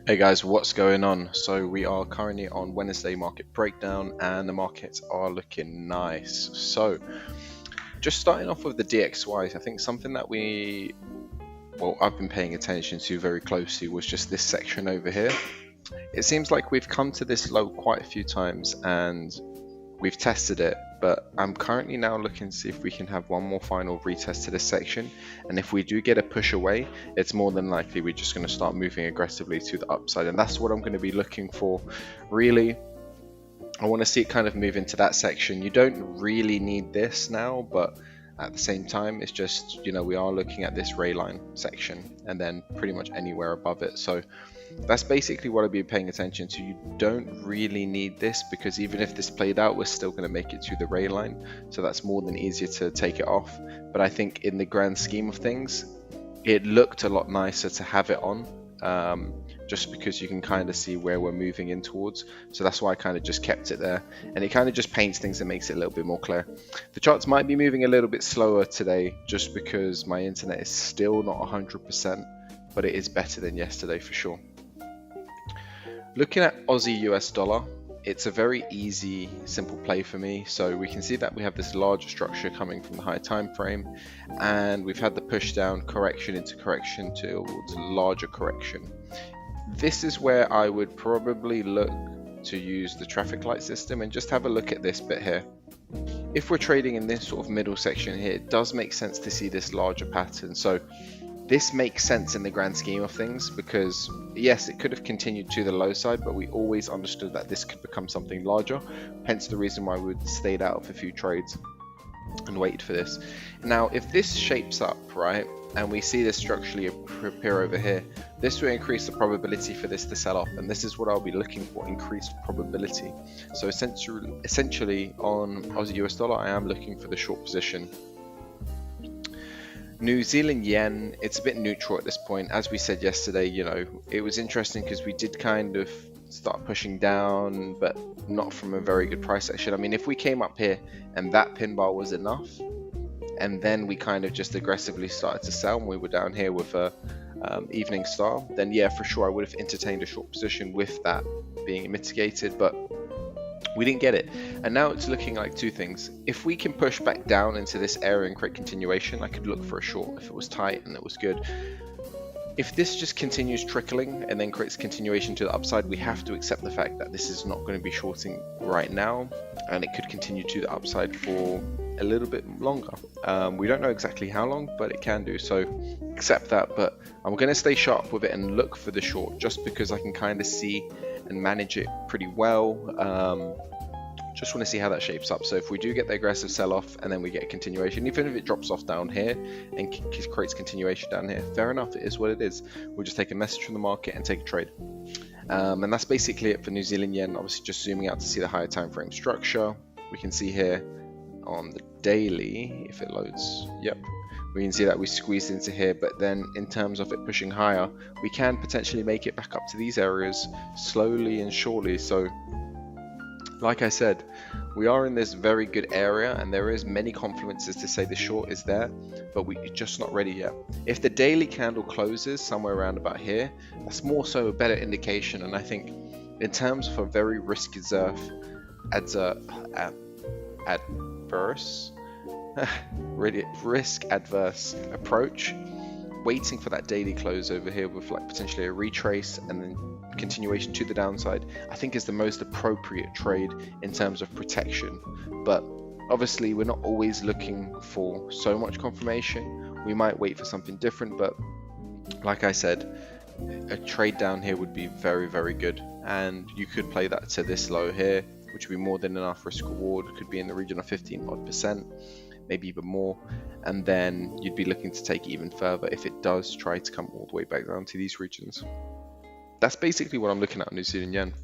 Hey guys, what's going on? So we are currently on Wednesday market breakdown and the markets are looking nice. So just starting off with the DXY, I think something that I've been paying attention to very closely was just this section over here. It seems like we've come to this low quite a few times and we've tested it, but I'm currently now looking to see if we can have one more final retest to this section, and if we do get a push away, it's more than likely we're just going to start moving aggressively to the upside, and that's what I'm going to be looking for. Really, I want to see it kind of move into that section. You don't really need this now, but at the same time, it's just, we are looking at this ray line section and then pretty much anywhere above it. So that's basically what I've been paying attention to. You don't really need this because even if this played out, we're still going to make it to the ray line. So that's more than easier to take it off. But I think in the grand scheme of things, it looked a lot nicer to have it on. Just because you can kind of see where we're moving in towards. So that's why I kind of just kept it there, and it kind of just paints things and makes it a little bit more clear. The charts might be moving a little bit slower today just because my internet is still not 100%, but it is better than yesterday for sure. Looking at Aussie US dollar, it's a very easy, simple play for me. So we can see that we have this larger structure coming from the higher time frame, and we've had the push down, correction into correction towards larger correction. This is where I would probably look to use the traffic light system and just have a look at this bit here. If we're trading in this sort of middle section here, it does make sense to see this larger pattern. So this makes sense in the grand scheme of things because yes, it could have continued to the low side, but we always understood that this could become something larger, hence the reason why we stayed out of a few trades and waited for this. Now if this shapes up right and we see this structurally appear over here, this will increase the probability for this to sell off, and this is what I'll be looking for, increased probability. So essentially on Aussie US dollar, I am looking for the short position. New Zealand yen, it's a bit neutral at this point. As we said yesterday, it was interesting because we did kind of start pushing down, but not from a very good price action. I mean, if we came up here and that pin bar was enough, and then we kind of just aggressively started to sell and we were down here with a evening star, then yeah, for sure I would have entertained a short position with that being mitigated, but we didn't get it. And now it's looking like two things. If we can push back down into this area and create continuation, I could look for a short if it was tight and it was good. If this just continues trickling and then creates continuation to the upside, we have to accept the fact that this is not going to be shorting right now, and it could continue to the upside for a little bit longer. We don't know exactly how long, but it can do, so accept that. But I'm going to stay sharp with it and look for the short just because I can kind of see and manage it pretty well. Just want to see how that shapes up. So if we do get the aggressive sell-off and then we get a continuation, even if it drops off down here and creates continuation down here, fair enough, it is what it is. We'll just take a message from the market and take a trade. And that's basically it for New Zealand yen. Obviously just zooming out to see the higher time frame structure. We can see here on the daily, if it loads, yep, we can see that we squeezed into here, but then in terms of it pushing higher, we can potentially make it back up to these areas slowly and surely. So like I said, we are in this very good area and there is many confluences to say the short is there, but we're just not ready yet. If the daily candle closes somewhere around about here, that's more so a better indication. And I think in terms of a very risk adverse approach, waiting for that daily close over here with like potentially a retrace and then continuation to the downside, I think is the most appropriate trade in terms of protection. But obviously we're not always looking for so much confirmation. We might wait for something different, but like I said, a trade down here would be very, very good, and you could play that to this low here, which would be more than enough risk reward. It could be in the region of 15%, maybe even more, and then you'd be looking to take it even further if it does try to come all the way back down to these regions. That's basically what I'm looking at on New Zealand yen.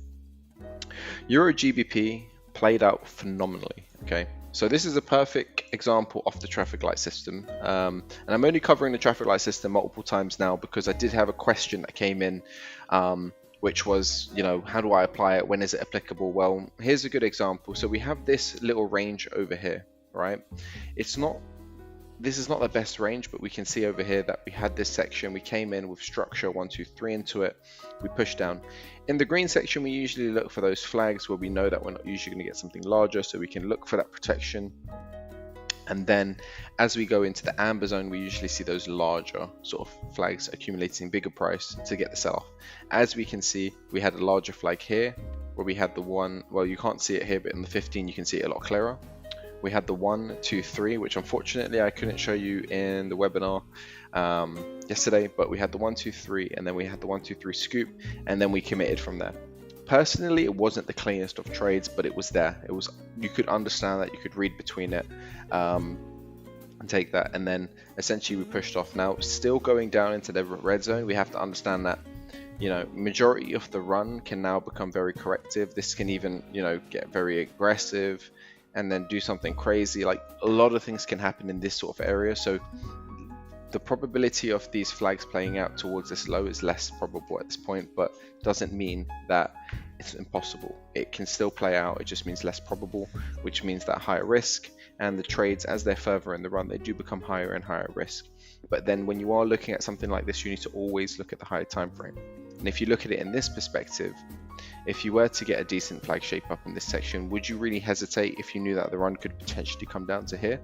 Euro GBP played out phenomenally. Okay, so this is a perfect example of the traffic light system, and I'm only covering the traffic light system multiple times now because I did have a question that came in, which was, how do I apply it? When is it applicable? Well, here's a good example. So we have this little range over here, right? It's not this is not the best range, but we can see over here that we had this section, we came in with structure 1 2 3 into it, we pushed down. In the green section, we usually look for those flags where we know that we're not usually going to get something larger, so we can look for that protection. And then as we go into the amber zone, we usually see those larger sort of flags accumulating bigger price to get the sell off. As we can see, we had a larger flag here where we had the one, well, you can't see it here, but in the 15 you can see it a lot clearer. We had the 1 2 3, which unfortunately I couldn't show you in the webinar yesterday, but we had the 1 2 3, and then we had the 1 2 3 scoop, and then we committed from there. Personally, it wasn't the cleanest of trades, but it was there. It was, you could understand that, you could read between it and take that, and then essentially we pushed off. Now, still going down into the red zone, we have to understand that, you know, majority of the run can now become very corrective. This can even, you know, get very aggressive and then do something crazy. Like, a lot of things can happen in this sort of area, so the probability of these flags playing out towards this low is less probable at this point, but doesn't mean that it's impossible. It can still play out, it just means less probable, which means that higher risk, and the trades, as they're further in the run, they do become higher and higher risk. But then when you are looking at something like this, you need to always look at the higher time frame. And if you look at it in this perspective, if you were to get a decent flag shape up in this section, would you really hesitate if you knew that the run could potentially come down to here?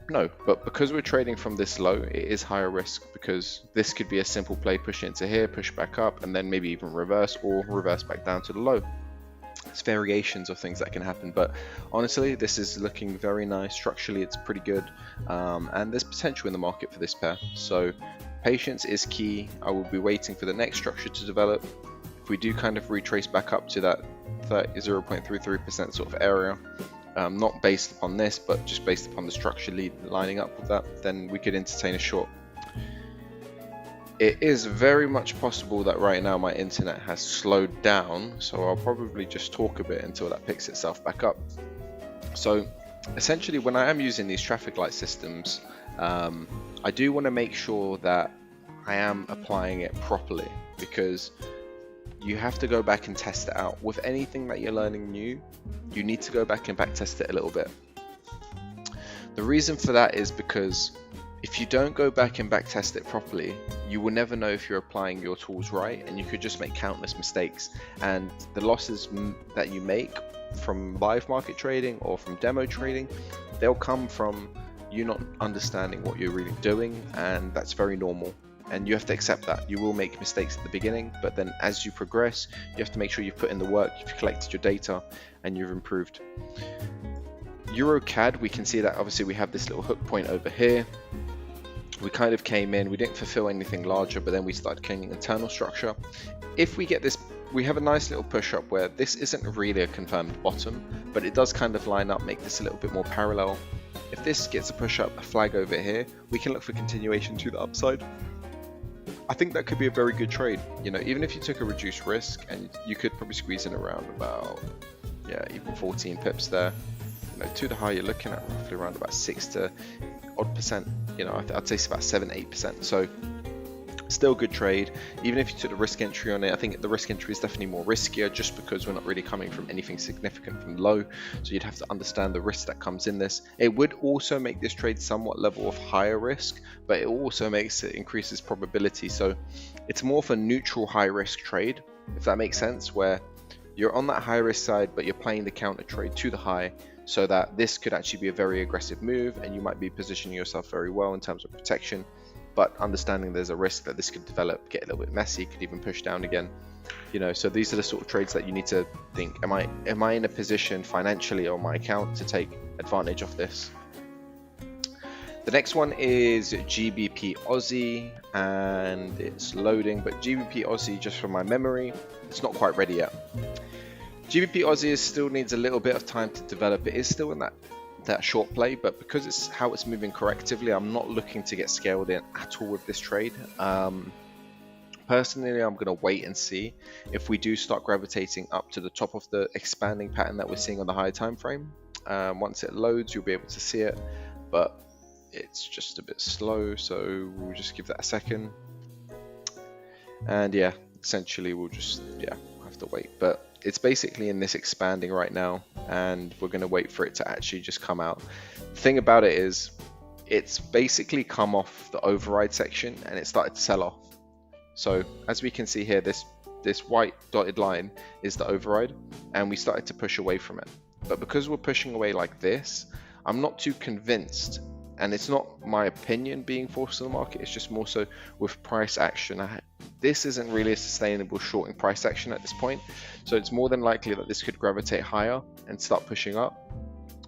No, but because we're trading from this low, it is higher risk, because this could be a simple play, push into here, push back up, and then maybe even reverse, or reverse back down to the low. It's variations of things that can happen, but honestly, this is looking very nice. Structurally, it's pretty good, and there's potential in the market for this pair. So patience is key. I will be waiting for the next structure to develop. If we do kind of retrace back up to that 0.33% sort of area, not based upon this, but just based upon the structure lining up with that, then we could entertain a short. It is very much possible that right now my internet has slowed down, so I'll probably just talk a bit until that picks itself back up. So essentially, when I am using these traffic light systems, I do want to make sure that I am applying it properly, because you have to go back and test it out. With anything that you're learning new, you need to go back and back test it a little bit. The reason for that is because if you don't go back and back test it properly, you will never know if you're applying your tools right, and you could just make countless mistakes. And the losses that you make from live market trading or from demo trading, they'll come from you not understanding what you're really doing, and that's very normal. And you have to accept that. You will make mistakes at the beginning, but then as you progress, you have to make sure you've put in the work, you've collected your data, and you've improved. EuroCAD, we can see that obviously we have this little hook point over here. We kind of came in, we didn't fulfill anything larger, but then we started cleaning internal structure. If we get this, we have a nice little push up where this isn't really a confirmed bottom, but it does kind of line up, make this a little bit more parallel. If this gets a push up, a flag over here, we can look for continuation to the upside. I think that could be a very good trade. You know, even if you took a reduced risk, and you could probably squeeze in around about, yeah, even 14 pips there. You know, to the high, you're looking at roughly around about 6 to odd percent. You know, I'd say it's about 7-8%. So still good trade. Even if you took the risk entry on it, I think the risk entry is definitely more riskier, just because we're not really coming from anything significant from low. So you'd have to understand the risk that comes in this. It would also make this trade somewhat level of higher risk, but it also makes it increases probability. So it's more of a neutral high risk trade, if that makes sense, where you're on that high risk side, but you're playing the counter trade to the high, so that this could actually be a very aggressive move, and you might be positioning yourself very well in terms of protection. But understanding there's a risk that this could develop, get a little bit messy, could even push down again. You know, so these are the sort of trades that you need to think, am I in a position financially on my account to take advantage of this? The next one is GBP Aussie, and it's loading, but GBP Aussie, just from my memory, it's not quite ready yet. GBP Aussie still needs a little bit of time to develop. It is still in that short play, but because it's how it's moving correctively, I'm not looking to get scaled in at all with this trade. Personally, I'm going to wait and see if we do start gravitating up to the top of the expanding pattern that we're seeing on the higher time frame. Once it loads, you'll be able to see it, but it's just a bit slow, so we'll just give that a second. And yeah, essentially we'll just have to wait, but it's basically in this expanding right now, and we're going to wait for it to actually just come out. The thing about it is, it's basically come off the override section and it started to sell off. So as we can see here, this white dotted line is the override, and we started to push away from it. But because we're pushing away like this, I'm not too convinced, and it's not my opinion being forced on the market, it's just more so with price action. This isn't really a sustainable short in price action at this point, so it's more than likely that this could gravitate higher and start pushing up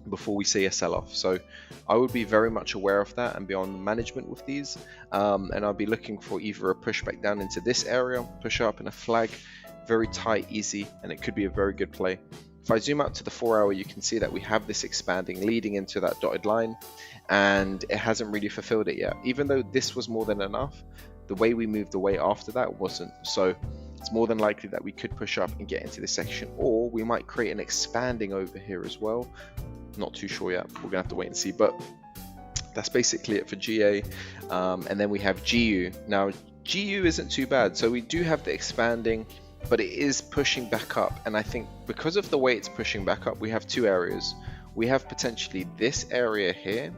before we see a sell-off. So I would be very much aware of that and be on management with these, and I'll be looking for either a pushback down into this area, push up, and a flag, very tight, easy, and it could be a very good play. If I zoom out to the 4 hour, you can see that we have this expanding leading into that dotted line, and it hasn't really fulfilled it yet. Even though this was more than enough, the way we moved away after that wasn't. So it's more than likely that we could push up and get into this section, or we might create an expanding over here as well. Not too sure yet, we're gonna have to wait and see. But that's basically it for GA. And then we have GU. Now GU isn't too bad, so we do have the expanding, but it is pushing back up, and I think because of the way it's pushing back up, we have two areas. We have potentially this area here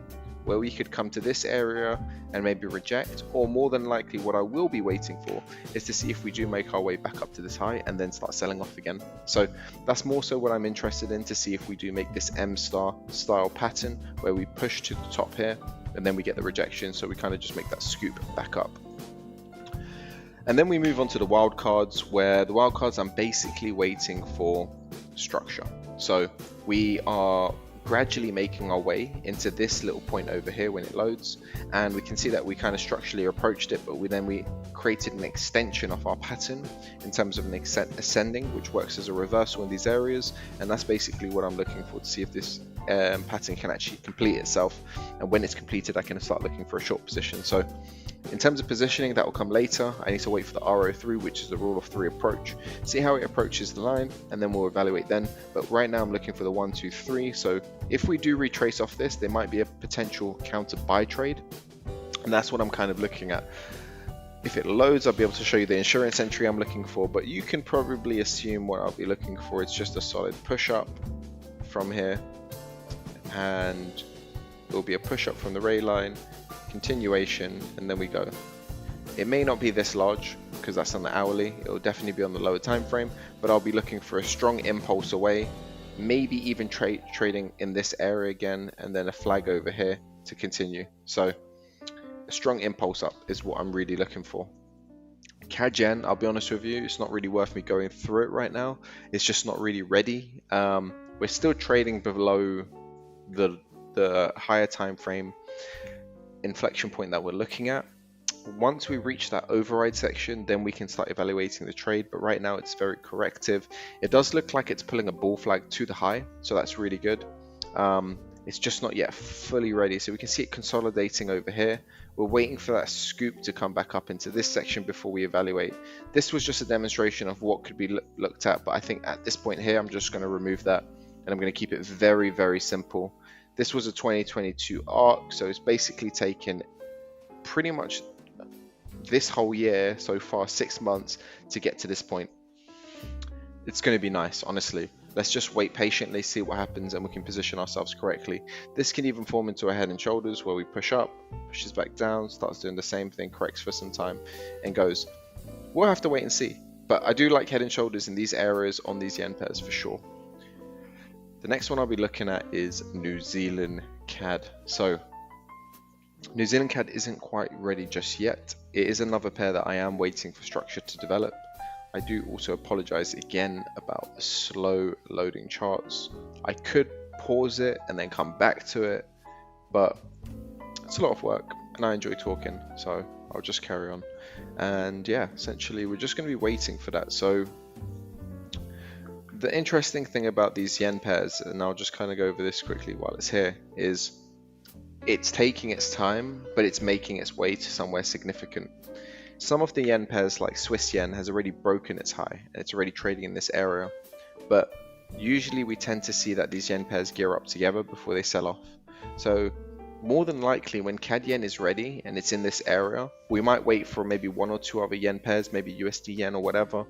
where we could come to this area and maybe reject, or more than likely what I will be waiting for is to see if we do make our way back up to this high and then start selling off again. So that's more so what I'm interested in, to see if we do make this M star style pattern where we push to the top here and then we get the rejection, so we kind of just make that scoop back up. And then we move on to the wildcards, where the wildcards I'm basically waiting for structure. So we are gradually making our way into this little point over here when it loads, and we can see that we kind of structurally approached it, but we created an extension of our pattern in terms of an ascending, which works as a reversal in these areas, and that's basically what I'm looking for, to see if this pattern can actually complete itself, and when it's completed I can start looking for a short position. So in terms of positioning, that will come later. I need to wait for the RO3, which is the rule of 3 approach, see how it approaches the line, and then we'll evaluate then. But right now I'm looking for the 1, 2, 3. So if we do retrace off this, there might be a potential counter buy trade, and that's what I'm kind of looking at. If it loads, I'll be able to show you the insurance entry I'm looking for, but you can probably assume what I'll be looking for. It's just a solid push up from here, and there will be a push up from the ray line, continuation, and then we go. It may not be this large because that's on the hourly, it will definitely be on the lower time frame, but I'll be looking for a strong impulse away, maybe even trading in this area again, and then a flag over here to continue. So a strong impulse up is what I'm really looking for. CAD Yen, I'll be honest with you, it's not really worth me going through it right now. It's just not really ready. We're still trading below the higher time frame inflection point that we're looking at. Once we reach that override section, then we can start evaluating the trade, but right now it's very corrective. It does look like it's pulling a bull flag to the high, so that's really good. It's just not yet fully ready, so we can see it consolidating over here. We're waiting for that scoop to come back up into this section before we evaluate. This was just a demonstration of what could be looked at, but I think at this point here I'm just going to remove that, and I'm going to keep it very, very simple. This was a 2022 arc, so it's basically taken pretty much this whole year so far, 6 months, to get to this point. It's going to be nice, honestly. Let's just wait patiently, see what happens, and we can position ourselves correctly. This can even form into a head and shoulders where we push up, pushes back down, starts doing the same thing, corrects for some time, and goes. We'll have to wait and see. But I do like head and shoulders in these areas on these yen pairs for sure. The next one I'll be looking at is New Zealand CAD. So New Zealand CAD isn't quite ready just yet. It is another pair that I am waiting for structure to develop. I do also apologize again about the slow loading charts. I could pause it and then come back to it, but it's a lot of work and I enjoy talking, so I'll just carry on. And yeah, essentially we're just going to be waiting for that. So the interesting thing about these yen pairs, and I'll just kind of go over this quickly while it's here, is it's taking its time, but it's making its way to somewhere significant. Some of the yen pairs like Swiss yen has already broken its high and it's already trading in this area, but usually we tend to see that these yen pairs gear up together before they sell off. So more than likely when CAD yen is ready and it's in this area, we might wait for maybe 1 or 2 other yen pairs, maybe USD yen or whatever,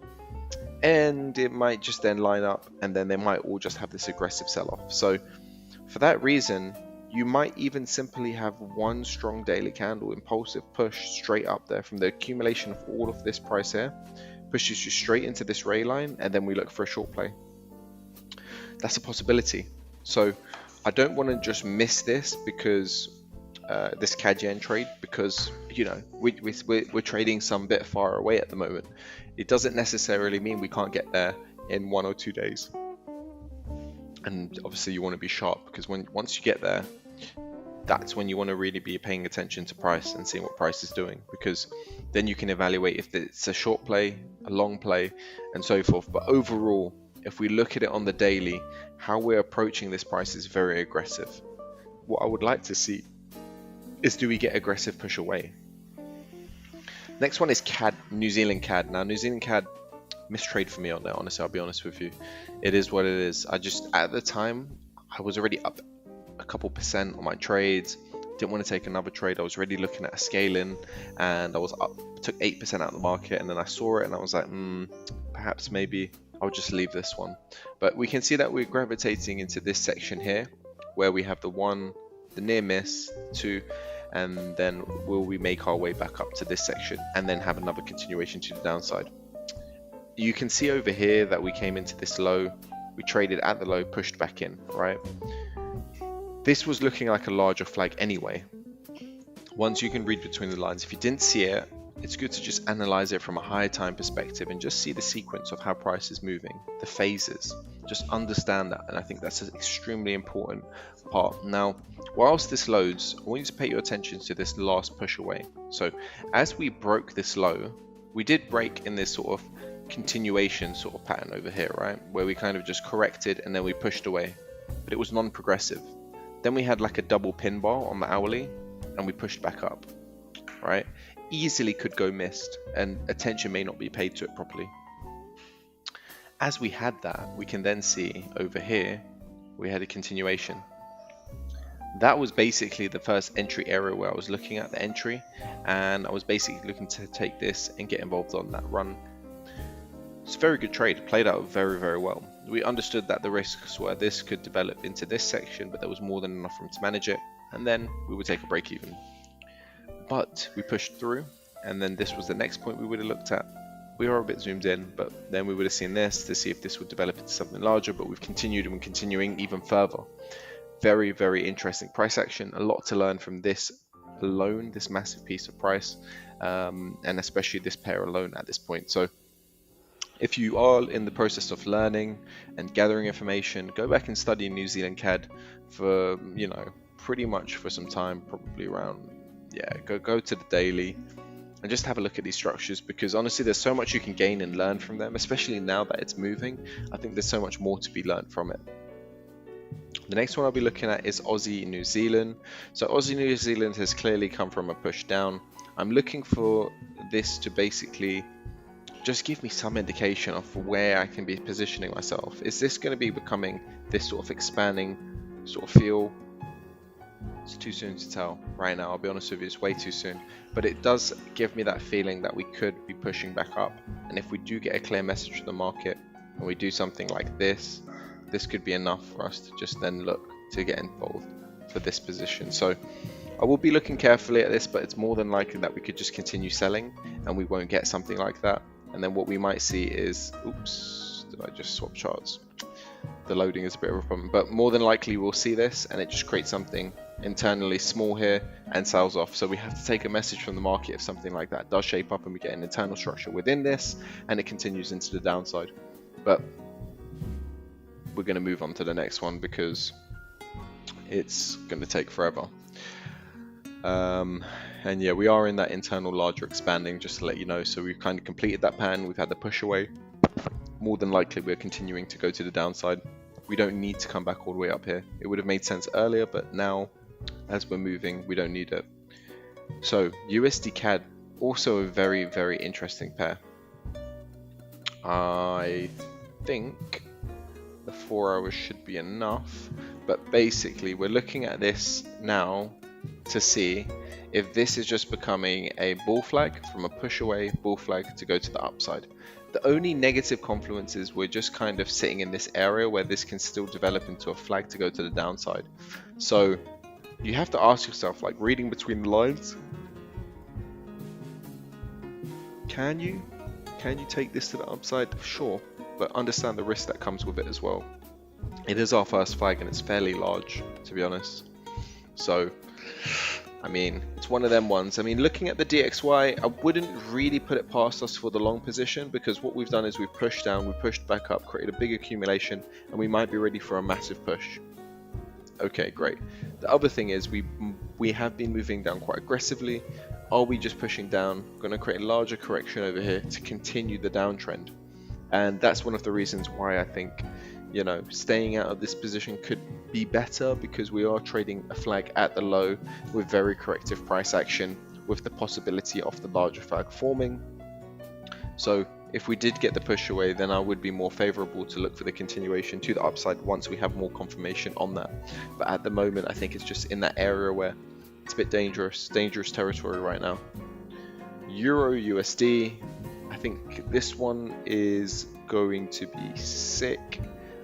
and it might just then line up, and then they might all just have this aggressive sell-off. So for that reason, You might even simply have one strong daily candle, impulsive push straight up there from the accumulation of all of this price here, pushes you straight into this ray line, and then we look for a short play. That's a possibility. So I don't want to just miss this because this CAD yen trade, because you know we're trading some bit far away at the moment. It doesn't necessarily mean we can't get there in 1 or 2 days. And obviously you want to be sharp, because once you get there, that's when you want to really be paying attention to price and seeing what price is doing, because then you can evaluate if it's a short play, a long play, and so forth. But overall, if we look at it on the daily, how we're approaching this price is very aggressive. What I would like to see is, do we get aggressive push away? Next one is CAD, New Zealand CAD. Now, New Zealand CAD, mistrade for me on there, honestly, I'll be honest with you. It is what it is. At the time, I was already up a couple percent on my trades. Didn't want to take another trade. I was already looking at a scaling, and I was up, took 8% out of the market, and then I saw it and I was like, perhaps maybe I'll just leave this one. But we can see that we're gravitating into this section here, where we have the near miss, 2, and then will we make our way back up to this section and then have another continuation to the downside. You can see over here that we came into this low, we traded at the low, pushed back in, right? This was looking like a larger flag anyway. Once you can read between the lines, if you didn't see it, it's good to just analyze it from a higher time perspective and just see the sequence of how price is moving, the phases. Just understand that, and I think that's an extremely important part. Now, whilst this loads, I want you to pay your attention to this last push away. So as we broke this low, we did break in this sort of continuation sort of pattern over here, right, where we kind of just corrected and then we pushed away, but it was non-progressive. Then we had like a double pin bar on the hourly and we pushed back up, right? Easily could go missed and attention may not be paid to it properly. As we had that, we can then see over here we had a continuation. That was basically the first entry area where I was looking at the entry, and I was basically looking to take this and get involved on that run. It's a very good trade, played out very, very well. We understood that the risks were this could develop into this section, but there was more than enough room to manage it, and then we would take a break even. But we pushed through, and then this was the next point we would have looked at. We are a bit zoomed in, but then we would have seen this to see if this would develop into something larger, but we've continued and continuing even further. Very, very interesting price action. A lot to learn from this alone, this massive piece of price, and especially this pair alone at this point. So if you are in the process of learning and gathering information, go back and study New Zealand CAD for, you know, pretty much for some time, probably around, go to the daily and just have a look at these structures, because honestly there's so much you can gain and learn from them, especially now that it's moving. I think there's so much more to be learned from it. The next one I'll be looking at is Aussie New Zealand. So Aussie New Zealand has clearly come from a push down. I'm looking for this to basically just give me some indication of where I can be positioning myself. Is this going to be becoming this sort of expanding sort of feel? It's too soon to tell right now, I'll be honest with you, it's way too soon. But it does give me that feeling that we could be pushing back up. And if we do get a clear message from the market and we do something like this, this could be enough for us to just then look to get involved for this position. So I will be looking carefully at this, but it's more than likely that we could just continue selling and we won't get something like that. And then what we might see is, oops, did I just swap charts? The loading is a bit of a problem, but more than likely we'll see this and it just creates something internally small here and sells off. So we have to take a message from the market if something like that does shape up and we get an internal structure within this and it continues into the downside. But we're going to move on to the next one because it's going to take forever. And yeah, we are in that internal larger expanding, just to let you know. So we've kind of completed that pattern, we've had the push away. More than likely we're continuing to go to the downside. We don't need to come back all the way up here. It would have made sense earlier, but now as we're moving we don't need it. So USD CAD, also a very, very interesting pair. I think the 4 hours should be enough, but basically we're looking at this now to see if this is just becoming a bull flag from a push away bull flag to go to the upside. The only negative confluence is we're just kind of sitting in this area where this can still develop into a flag to go to the downside. So you have to ask yourself, like reading between the lines, can you take this to the upside? Sure, but understand the risk that comes with it as well. It is our first flag and it's fairly large, to be honest. So, I mean, it's one of them ones. I mean, looking at the DXY, I wouldn't really put it past us for the long position, because what we've done is we've pushed down, we pushed back up, created a big accumulation, and we might be ready for a massive push. Okay, great. The other thing is we have been moving down quite aggressively. Are we just pushing down? Going to create a larger correction over here to continue the downtrend. And that's one of the reasons why I think, you know, staying out of this position could be better, because we are trading a flag at the low with very corrective price action, with the possibility of the larger flag forming. So if we did get the push away, then I would be more favorable to look for the continuation to the upside once we have more confirmation on that. But at the moment, I think it's just in that area where it's a bit dangerous territory right now. Euro USD, I think this one is going to be sick.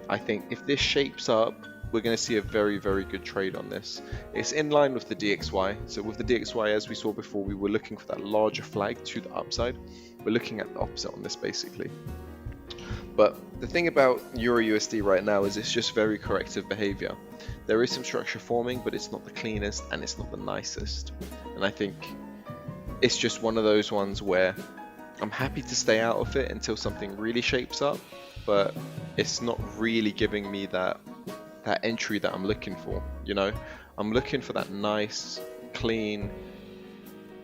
I think if this shapes up, we're going to see a very, very good trade on this. It's in line with the DXY. So with the DXY, as we saw before, we were looking for that larger flag to the upside. We're looking at the opposite on this basically. But the thing about Euro USD right now is it's just very corrective behavior. There is some structure forming, but it's not the cleanest and it's not the nicest. And I think it's just one of those ones where I'm happy to stay out of it until something really shapes up, but it's not really giving me that entry that I'm looking for. You know, I'm looking for that nice, clean,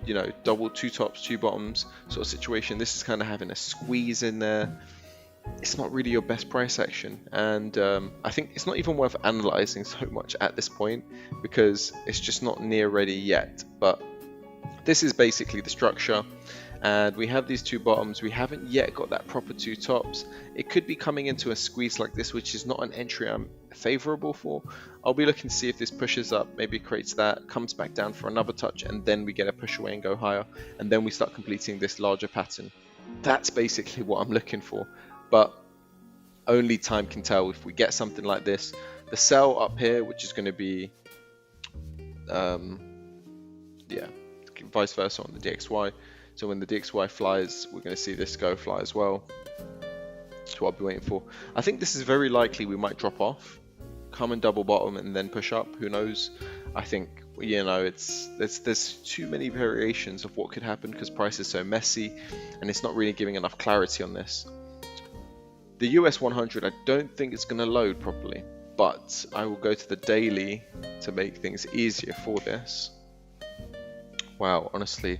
you know, double two tops, two bottoms sort of situation. This is kind of having a squeeze in there. It's not really your best price action, and I think it's not even worth analyzing so much at this point, because it's just not near ready yet. But this is basically the structure, and we have these two bottoms. We haven't yet got that proper two tops. It could be coming into a squeeze like this, which is not an entry I'm favorable for. I'll be looking to see if this pushes up, maybe creates that, comes back down for another touch, and then we get a push away and go higher, and then we start completing this larger pattern. That's basically what I'm looking for, but only time can tell if we get something like this. The sell up here, which is going to be yeah, vice versa on the DXY. So when the DXY flies, we're going to see this go fly as well. That's what I'll be waiting for. I think this is very likely we might drop off, come and double bottom, and then push up. Who knows? I think, you know, there's too many variations of what could happen, because price is so messy and it's not really giving enough clarity on this. The US 100, I don't think it's going to load properly, but I will go to the daily to make things easier for this. Wow, honestly,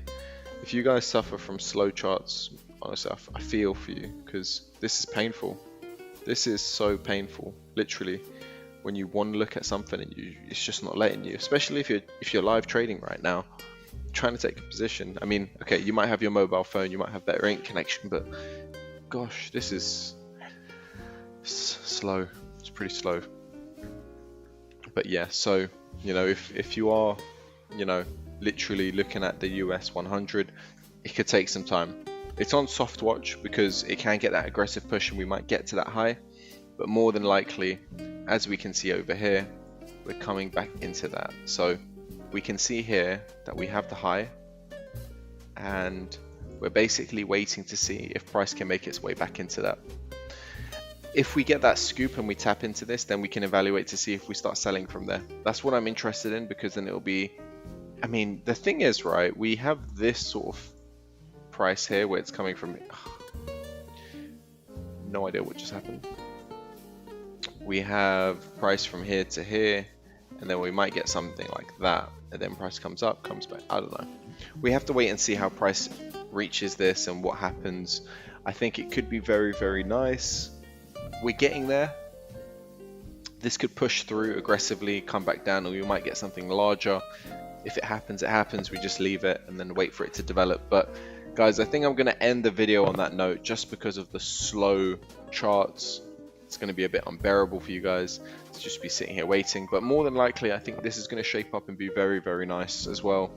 if you guys suffer from slow charts, honestly, I feel for you, because this is painful. This is so painful, literally, when you want to look at something and it's just not letting you, especially if you're live trading right now, trying to take a position. I mean, okay, you might have your mobile phone, you might have better internet connection, but gosh, this is slow. It's pretty slow. But yeah, so, you know, if you are, you know, literally looking at the US 100, it could take some time. It's on soft watch because it can get that aggressive push and we might get to that high, but more than likely, as we can see over here, we're coming back into that. So we can see here that we have the high, and we're basically waiting to see if price can make its way back into that. If we get that scoop and we tap into this, then we can evaluate to see if we start selling from there. That's what I'm interested in, because then it'll be, I mean, the thing is, right, we have this sort of price here where it's coming from. No idea what just happened. We have price from here to here, and then we might get something like that, and then price comes up, comes back. I don't know. We have to wait and see how price reaches this and what happens. I think it could be very, very nice. We're getting there. This could push through aggressively, come back down, or we might get something larger. If it happens, it happens. We just leave it and then wait for it to develop. But guys, I think I'm going to end the video on that note, just because of the slow charts. It's going to be a bit unbearable for you guys to just be sitting here waiting. But more than likely, I think this is going to shape up and be very, very nice as well.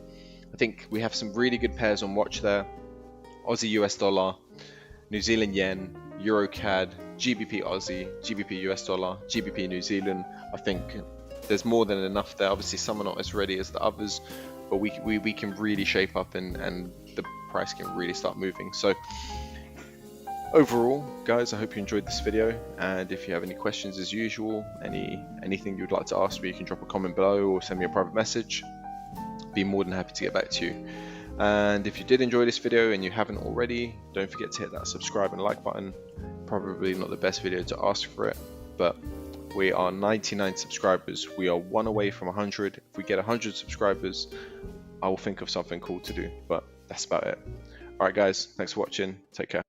I think we have some really good pairs on watch there. Aussie US dollar, New Zealand yen, Euro CAD, GBP Aussie, GBP US dollar, GBP New Zealand. I think there's more than enough there. Obviously some are not as ready as the others, but we can really shape up and the price can really start moving. So overall, guys, I hope you enjoyed this video, and if you have any questions as usual, anything you'd like to ask me, you can drop a comment below or send me a private message. Be more than happy to get back to you. And if you did enjoy this video and you haven't already, don't forget to hit that subscribe and like button. Probably not the best video to ask for it, but we are 99 subscribers. We are one away from 100. If we get 100 subscribers, I will think of something cool to do, but that's about it. Alright guys, thanks for watching. Take care.